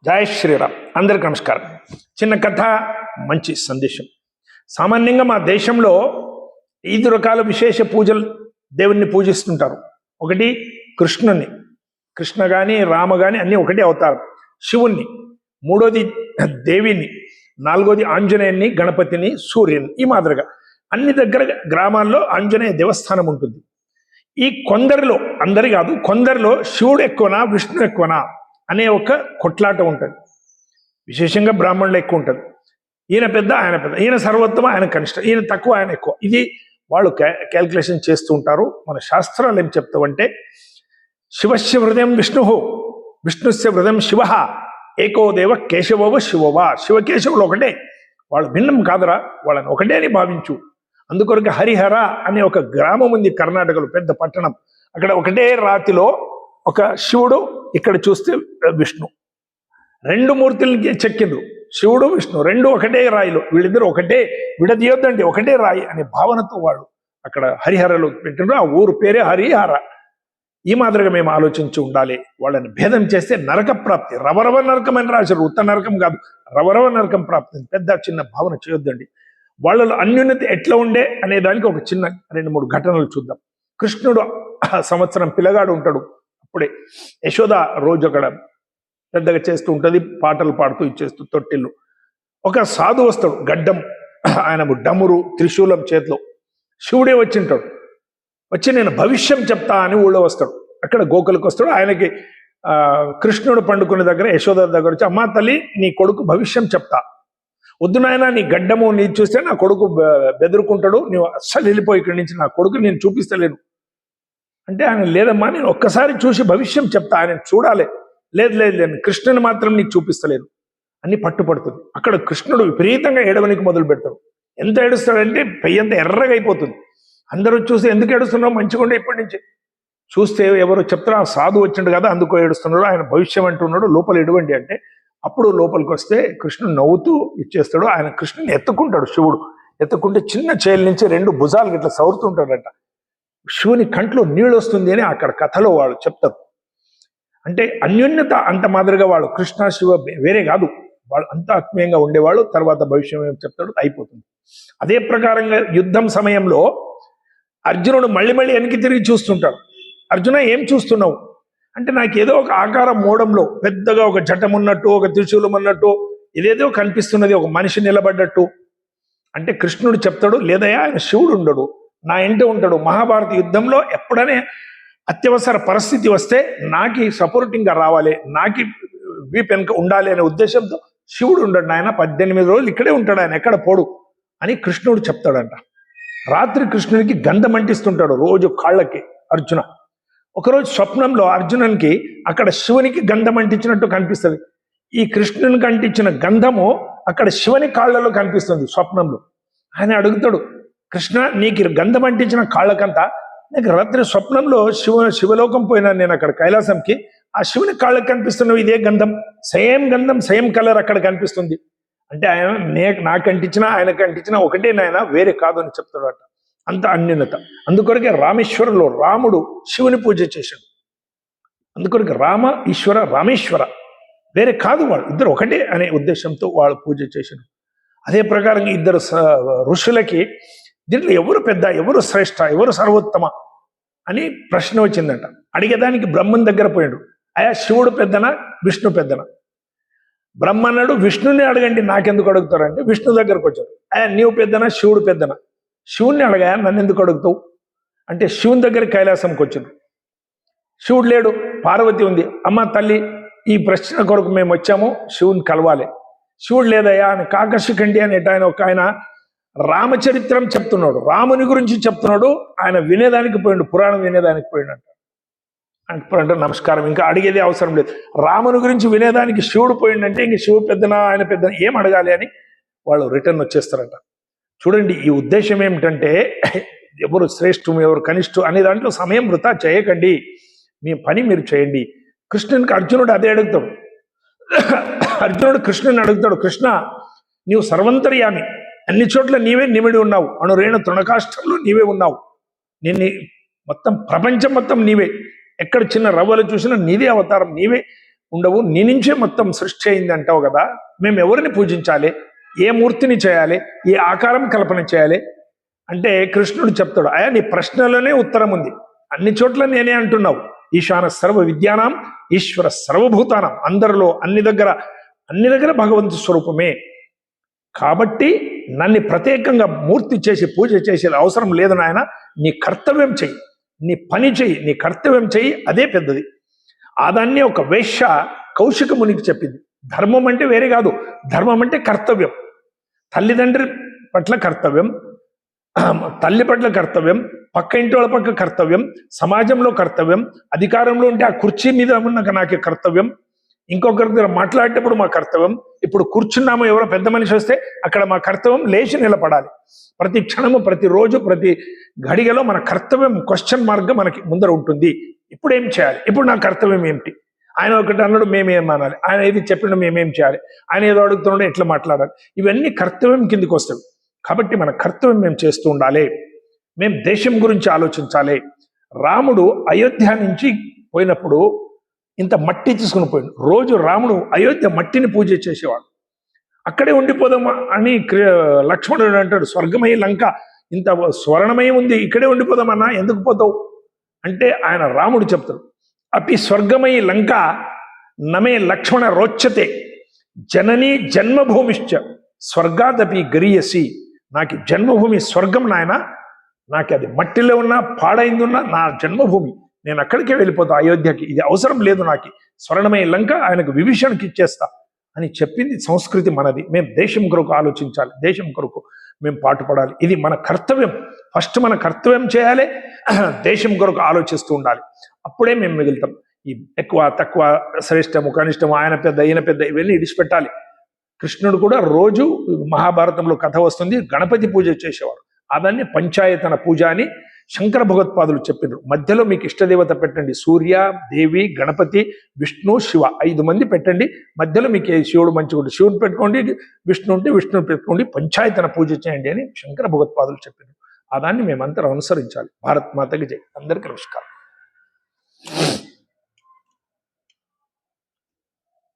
జై శ్రీరామ్. అందరికి నమస్కారం. చిన్న కథ, మంచి సందేశం. సామాన్యంగా మా దేశంలో 5 రకాల విశేష పూజలు దేవుణ్ణి పూజిస్తుంటారు. ఒకటి కృష్ణుని, కృష్ణ కానీ రామ కానీ అన్నీ ఒకటే అవతారం. శివుణ్ణి, మూడోది దేవిని, నాలుగోది ఆంజనేయుని, గణపతిని, సూర్యుని. ఈ మాదిరిగా అన్ని దగ్గర గ్రామాల్లో ఆంజనేయ దేవస్థానం ఉంటుంది. ఈ కొందరిలో, అందరి కాదు, కొందరిలో శివుడు ఎక్కువనా విష్ణు ఎక్కువనా అనే ఒక కొట్లాట ఉంటుంది. విశేషంగా బ్రాహ్మణులు ఎక్కువ ఉంటుంది. ఈయన పెద్ద, ఆయన పెద్ద, ఈయన సర్వోత్తమ, ఆయన కనిష్ట, ఈయన తక్కువ, ఆయన ఎక్కువ. ఇది వాళ్ళు క్యాల్కులేషన్ చేస్తూ ఉంటారు. మన శాస్త్రాలు ఏం చెప్తావంటే, శివస్య హృదయం విష్ణు, విష్ణుస్య హృదయం శివ, ఏకో దేవ కేశవవ శివవా. శివకేశవులు ఒకటే, వాళ్ళు భిన్నం కాదురా, వాళ్ళని ఒకటే అని భావించు. అందుకొరకు హరిహర అనే ఒక గ్రామం ఉంది కర్ణాటకలో, పెద్ద పట్టణం. అక్కడ ఒకటే రాతిలో ఒక శివుడు, ఇక్కడ చూస్తే విష్ణు, 2 మూర్తులకి చెక్కిండ్రు. శివుడు విష్ణు 2 ఒకటే రాయిలో, వీళ్ళిద్దరు ఒకటే, విడదీయొద్దండి, ఒకటే రాయి అనే భావనతో వాళ్ళు అక్కడ హరిహరలో పెట్టిండ్రు. ఆ ఊరు పేరే హరిహర. ఈ మాదిరిగా మేము ఆలోచించి ఉండాలి. వాళ్ళని భేదం చేస్తే నరక ప్రాప్తి, రవరవ నరకం అని రాశారు. ఉత్త నరకం కాదు, రవరవ నరకం ప్రాప్తి. పెద్ద చిన్న భావన చేయొద్దండి. వాళ్ళలో అన్యోన్యత ఎట్లా ఉండే అనే దానికి ఒక చిన్న 2-3 ఘటనలు చూద్దాం. కృష్ణుడు సంవత్సరం పిల్లగాడు ఉంటాడు. అప్పుడే యశోద రోజు అక్కడ పెద్దగా చేస్తూ ఉంటుంది, పాటలు పాడుతూ ఇచ్చేస్తూ తొట్టిల్లు. ఒక సాధు వస్తాడు, గడ్డం, ఆయన డమ్మురు త్రిశూలం చేతిలో. శివుడే వచ్చింటాడు. వచ్చి నేను భవిష్యం చెప్తా అని ఊళ్ళో వస్తాడు. అక్కడ గోకులకు వస్తాడు. ఆయనకి కృష్ణుడు పండుకునే దగ్గర యశోద దగ్గర వచ్చి, అమ్మా తల్లి, నీ కొడుకు భవిష్యం చెప్తా, వద్దు నాయన, నీ గడ్డము నీ చూస్తే నా కొడుకు బెదురుకుంటాడు, నువ్వు అస్సలు వెళ్ళిపోయి ఇక్కడి నుంచి, నా కొడుకు నేను చూపిస్తలేను అంటే, ఆయన లేదమ్మా, నేను ఒక్కసారి చూసి భవిష్యం చెప్తా, ఆయన చూడాలి. లేదు లేదు లేదు, కృష్ణుని మాత్రం నీకు చూపిస్తలేదు అని పట్టుపడుతుంది. అక్కడ కృష్ణుడు విపరీతంగా ఏడవనికి మొదలు పెడతాడు. ఎంత ఏడుస్తాడంటే పెయ్యంత ఎర్రగా అయిపోతుంది. అందరూ చూసి, ఎందుకు ఏడుస్తున్నావు, మంచిగా ఉండే ఇప్పటి నుంచి. చూస్తే ఎవరు చెప్తారు, ఆ సాధు వచ్చిండు కదా అందుకో ఏడుస్తున్నాడు, ఆయన భవిష్యం అంటున్నాడు, లోపల ఎడవండి అంటే. అప్పుడు లోపలికి వస్తే కృష్ణుడు నవ్వుతూ ఇచ్చేస్తాడు. ఆయన కృష్ణుని ఎత్తుకుంటాడు. శివుడు ఎత్తుకుంటే చిన్న చేలు నుంచి 2 భుజాలు ఇట్లా సవరుతుంటాడట. శివుని కంట్లో నీళ్ళు వస్తుంది అని అక్కడ కథలో వాళ్ళు చెప్తారు. అంటే అన్యోన్యత అంత మాదిరిగా వాళ్ళు కృష్ణ శివ వేరే కాదు, వాళ్ళు అంత ఆత్మీయంగా ఉండేవాళ్ళు. తర్వాత భవిష్యం ఏం చెప్తాడు, అయిపోతుంది. అదే ప్రకారంగా యుద్ధం సమయంలో అర్జునుడు మళ్ళీ వెనక్కి తిరిగి చూస్తుంటాడు. అర్జున, ఏం చూస్తున్నావు అంటే, నాకు ఏదో ఒక ఆకారం మోడంలో పెద్దగా ఒక జటం ఉన్నట్టు, ఒక త్రిశూలం ఉన్నట్టు, ఇదేదో కనిపిస్తున్నది, ఒక మనిషి నిలబడ్డట్టు అంటే. కృష్ణుడు చెప్తాడు, లేదయ్యా, ఆయన శివుడు ఉండడు, నా ఇంటి ఉంటాడు. మహాభారత యుద్ధంలో ఎప్పుడనే అత్యవసర పరిస్థితి వస్తే నాకి సపోర్టింగ్గా రావాలి, నాకి వీప్ వెనుక ఉండాలి అనే ఉద్దేశంతో శివుడు ఉండడు నాయన, 18 రోజులు ఇక్కడే ఉంటాడు, ఆయన ఎక్కడ పోడు అని కృష్ణుడు చెప్తాడంట. రాత్రి కృష్ణుడికి గంధం అంటిస్తుంటాడు రోజు కాళ్ళకి అర్జున. ఒకరోజు స్వప్నంలో అర్జునునికి అక్కడ శివునికి గంధం అంటించినట్టు కనిపిస్తుంది. ఈ కృష్ణునికి అంటించిన గంధము అక్కడ శివుని కాళ్ళలో కనిపిస్తుంది స్వప్నంలో. ఆయన అడుగుతాడు, కృష్ణ, నీకు గంధం అంటించిన కాళ్ళకంతా నాకు రాత్రి స్వప్నంలో శివలోకం పోయినా నేను అక్కడ కైలాసంకి, ఆ శివుని కాళ్ళకి కనిపిస్తున్నావు, ఇదే గంధం, సేమ్ కలర్ అక్కడ కనిపిస్తుంది అంటే. ఆయన నాకు అంటించినా ఆయనకు అంటించినా ఒకటే నాయన, వేరే కాదు అని చెప్తాడు అట. అంత అన్యోన్యత. అందుకొరకే రామేశ్వరంలో రాముడు శివుని పూజ చేశాడు. అందుకొరకు రామ ఈశ్వర, రామేశ్వర వేరే కాదు, వాళ్ళు ఇద్దరు ఒకటే అనే ఉద్దేశంతో వాళ్ళు పూజ చేశాడు. అదే ప్రకారంగా 2 ఋషులకి దీంట్లో ఎవరు పెద్ద, ఎవరు శ్రేష్ఠ, ఎవరు సర్వోత్తమ అని ప్రశ్న వచ్చిందంట. అడిగేదానికి బ్రహ్మన్ దగ్గర పోయాడు. అయా, శివుడు పెద్దనా విష్ణు పెద్దనా? బ్రహ్మ అన్నాడు, విష్ణుని అడగండి, నాకెందుకు అడుగుతారంటే విష్ణు దగ్గరకు వచ్చాడు. అయా, నీవు పెద్దనా శివుడు పెద్దనా? శివుణ్ణి అడగా, నన్ను ఎందుకు అడుగుతావు అంటే, శివుని దగ్గర కైలాసంకి వచ్చాడు. శివుడు లేడు, పార్వతి ఉంది. అమ్మ తల్లి, ఈ ప్రశ్న కొరకు మేము వచ్చాము, శివుని కలవాలి. శివుడు లేదయ్యా అని కాకర్షికండి అనేట ఆయన రామచరిత్రం చెప్తున్నాడు, రాముని గురించి చెప్తున్నాడు. ఆయన వినేదానికి పోయిండు, పురాణం వినేదానికి పోయిండంట. అంటే నమస్కారం, ఇంకా అడిగేది అవసరం లేదు. రాముని గురించి వినేదానికి శివుడు పోయిండంటే ఇంక శివుడు పెద్దనా ఆయన పెద్దనా ఏం అడగాలి అని వాళ్ళు రిటర్న్ వచ్చేస్తారంట. చూడండి, ఈ ఉద్దేశం ఏమిటంటే, ఎవరు శ్రేష్ఠం ఎవరు కనిష్ఠం అనే దాంట్లో సమయం వృధా చేయకండి, మీ పని మీరు చేయండి. కృష్ణునికి అర్జునుడు అదే అడుగుతాడు. అర్జునుడు కృష్ణుని అడుగుతాడు, కృష్ణ, నీవు సర్వంతర్యామి, అన్ని చోట్ల నీవే నిమిడి ఉన్నావు, అణురేణ తృణకాష్టంలో నీవే ఉన్నావు, నిన్ను మొత్తం ప్రపంచం మొత్తం నీవే, ఎక్కడ చిన్న రవ్వలు చూసినా నీదే అవతారం, నీవే ఉండవు, నీ నుంచే మొత్తం సృష్టి అయింది అంటావు కదా, మేము ఎవరిని పూజించాలి, ఏ మూర్తిని చేయాలి, ఏ ఆకారం కల్పన చేయాలి అంటే కృష్ణుడు చెప్తాడు, అయ్యా నీ ప్రశ్నలోనే ఉత్తరం ఉంది, అన్ని చోట్ల నేనే అంటున్నావు, ఈశాన సర్వ విద్యానాం ఈశ్వర సర్వభూతానం, అందరిలో అన్ని దగ్గర భగవంతు స్వరూపమే. కాబట్టి నన్ను ప్రత్యేకంగా మూర్తి చేసి పూజ చేసేది అవసరం లేదు నాయన, నీ కర్తవ్యం చెయ్యి, నీ పని చెయ్యి, నీ కర్తవ్యం చెయ్యి, అదే పెద్దది. అదాన్ని ఒక వేశ్య కౌశిక మునికి చెప్పింది. ధర్మం అంటే వేరే కాదు, ధర్మం అంటే కర్తవ్యం. తల్లిదండ్రి పట్ల కర్తవ్యం, తల్లి పట్ల కర్తవ్యం, పక్క ఇంటి వాళ్ళ పక్క కర్తవ్యం, సమాజంలో కర్తవ్యం, అధికారంలో ఉంటే ఆ కుర్చీ మీద ఉన్న నాకు కర్తవ్యం, ఇంకొకరి దగ్గర మాట్లాడేటప్పుడు మా కర్తవ్యం. ఇప్పుడు కూర్చున్నాము, ఎవరో పెద్ద మనిషి వస్తే అక్కడ మా కర్తవ్యం లేచి నిలబడాలి. ప్రతి క్షణము, ప్రతిరోజు, ప్రతి ఘడిగలో మన కర్తవ్యం క్వశ్చన్ మార్గం మనకి ముందర ఉంటుంది. ఇప్పుడు ఏం చేయాలి, ఇప్పుడు నా కర్తవ్యం ఏమిటి, ఆయన ఒకటి అన్నాడు మేమేం అనాలి, ఆయన ఏది చెప్పిన మేమేం చేయాలి, ఆయన ఏదో అడుగుతున్నాడు ఎట్లా మాట్లాడాలి, ఇవన్నీ కర్తవ్యం కిందికి వస్తాయి. కాబట్టి మన కర్తవ్యం మేము చేస్తూ ఉండాలి, మేము దేశం గురించి ఆలోచించాలి. రాముడు అయోధ్య నుంచి పోయినప్పుడు ఇంత మట్టి తీసుకుని పోయాడు. రోజు రాముడు అయోధ్య మట్టిని పూజ చేసేవాడు. అక్కడే ఉండిపోదామా అని లక్ష్మణుడు అంటాడు, స్వర్గమయ లంక ఇంత స్వర్ణమయం ఉంది, ఇక్కడే ఉండిపోదామన్నా, ఎందుకు పోతావు అంటే ఆయన రాముడు చెప్తాడు, అపి స్వర్గమయ లంక నమే లక్ష్మణ రోచతే జననీ జన్మభూమిశ్చ స్వర్గాదపి గరియసి. నాకు జన్మభూమి స్వర్గం నాయన, నాకు అది మట్టిలో ఉన్నా పాడైంది ఉన్నా నా జన్మభూమి, నేను అక్కడికే వెళ్ళిపోతా అయోధ్యకి, ఇది అవసరం లేదు నాకు, స్వర్ణమయ లంక ఆయనకు విభీషణకి ఇచ్చేస్తా అని చెప్పింది సంస్కృతి మనది. మేము దేశం కొరకు ఆలోచించాలి, దేశం కొరకు మేము పాటుపడాలి, ఇది మన కర్తవ్యం. ఫస్ట్ మన కర్తవ్యం చేయాలి, దేశం కొరకు ఆలోచిస్తూ ఉండాలి, అప్పుడే మేము మిగులుతాం. ఈ ఎక్కువ తక్కువ, శ్రేష్టము కనిష్టము, ఆయన పెద్ద ఈయన పెద్ద, ఇవన్నీ ఇడిచిపెట్టాలి. కృష్ణుడు కూడా రోజు మహాభారతంలో కథ వస్తుంది, గణపతి పూజ చేసేవాడు. అదాన్ని పంచాయతన పూజ అని శంకర భగవత్పాదులు చెప్పారు. మధ్యలో మీకు ఇష్టదేవత పెట్టండి, సూర్య, దేవి, గణపతి, విష్ణు, శివ, 5 మంది పెట్టండి. మధ్యలో మీకు శివుడు మంచిగా శివుని పెట్టుకోండి, విష్ణు ఉంటే విష్ణుని పెట్టుకోండి, పంచాయతన పూజ చేయండి అని శంకర భగవత్పాదులు చెప్పారు. అదాన్ని మేమందరం అనుసరించాలి. భారత్ మాతకి జై. అందరికీ నమస్కారం.